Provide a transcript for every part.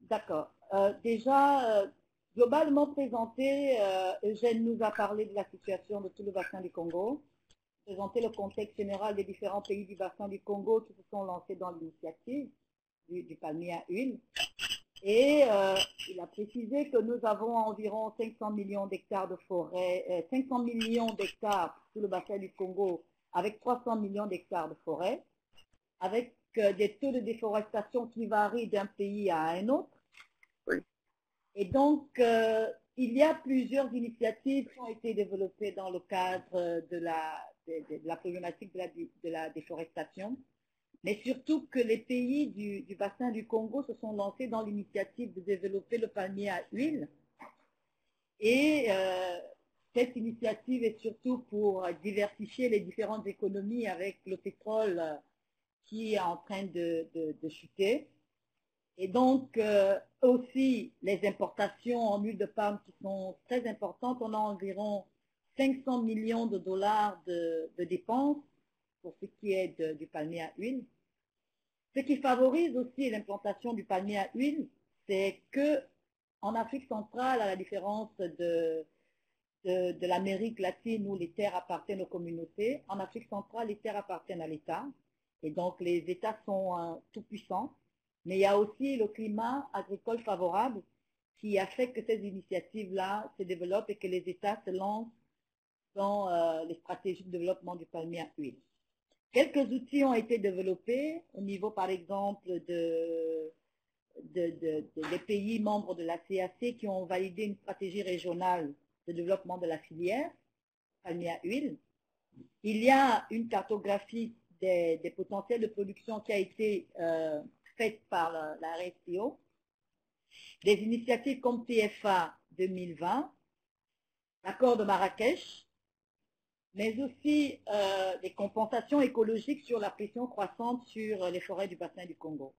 D'accord. Globalement présenté, Eugène nous a parlé de la situation de tout le bassin du Congo, présenté le contexte général des différents pays du bassin du Congo qui se sont lancés dans l'initiative du palmier à huile. Et il a précisé que nous avons environ 500 millions d'hectares de forêt, 500 millions d'hectares sur le bassin du Congo, avec 300 millions d'hectares de forêt, avec des taux de déforestation qui varient d'un pays à un autre. Oui. Et donc, il y a plusieurs initiatives qui ont été développées dans le cadre de la problématique de la déforestation, mais surtout que les pays du bassin du Congo se sont lancés dans l'initiative de développer le palmier à huile. Et cette initiative est surtout pour diversifier les différentes économies avec le pétrole qui est en train de chuter. Et donc, aussi, les importations en huile de palme qui sont très importantes. On a environ 500 millions de dollars de dépenses pour ce qui est du palmier à huile. Ce qui favorise aussi l'implantation du palmier à huile, c'est que en Afrique centrale, à la différence de l'Amérique latine où les terres appartiennent aux communautés, en Afrique centrale, les terres appartiennent à l'État. Et donc, les États sont tout puissants. Mais il y a aussi le climat agricole favorable qui a fait que ces initiatives-là se développent et que les États se lancent dans les stratégies de développement du palmier à huile. Quelques outils ont été développés au niveau, par exemple, des pays membres de la CAC qui ont validé une stratégie régionale de développement de la filière palmier à huile. Il y a une cartographie des potentiels de production qui a été faite par la RSTO, des initiatives comme TFA 2020, l'accord de Marrakech, mais aussi des compensations écologiques sur la pression croissante sur les forêts du bassin du Congo.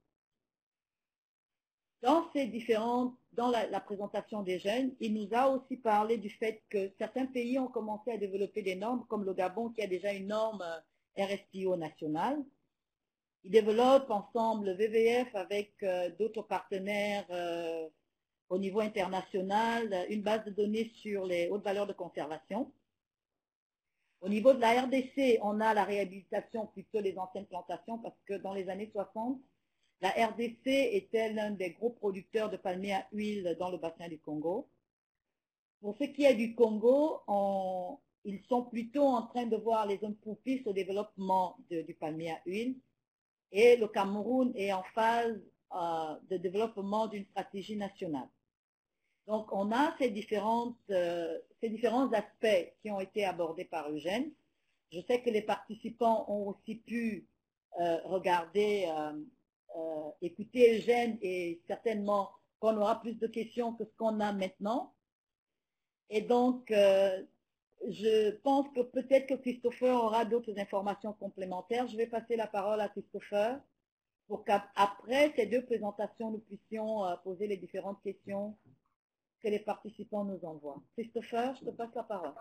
Dans la présentation des jeunes, il nous a aussi parlé du fait que certains pays ont commencé à développer des normes, comme le Gabon qui a déjà une norme RSTO nationale. Ils développent ensemble le VVF avec d'autres partenaires au niveau international, une base de données sur les hautes valeurs de conservation. Au niveau de la RDC, on a la réhabilitation plutôt des anciennes plantations parce que dans les années 60, la RDC était l'un des gros producteurs de palmiers à huile dans le bassin du Congo. Pour ce qui est du Congo, ils sont plutôt en train de voir les zones propices au développement du palmier à huile. Et le Cameroun est en phase de développement d'une stratégie nationale. Donc, on a ces différents aspects qui ont été abordés par Eugène. Je sais que les participants ont aussi pu regarder, écouter Eugène et certainement qu'on aura plus de questions que ce qu'on a maintenant. Et donc, je pense que peut-être que Christopher aura d'autres informations complémentaires. Je vais passer la parole à Christopher pour qu'après ces deux présentations, nous puissions poser les différentes questions que les participants nous envoient. Christopher, je te passe la parole.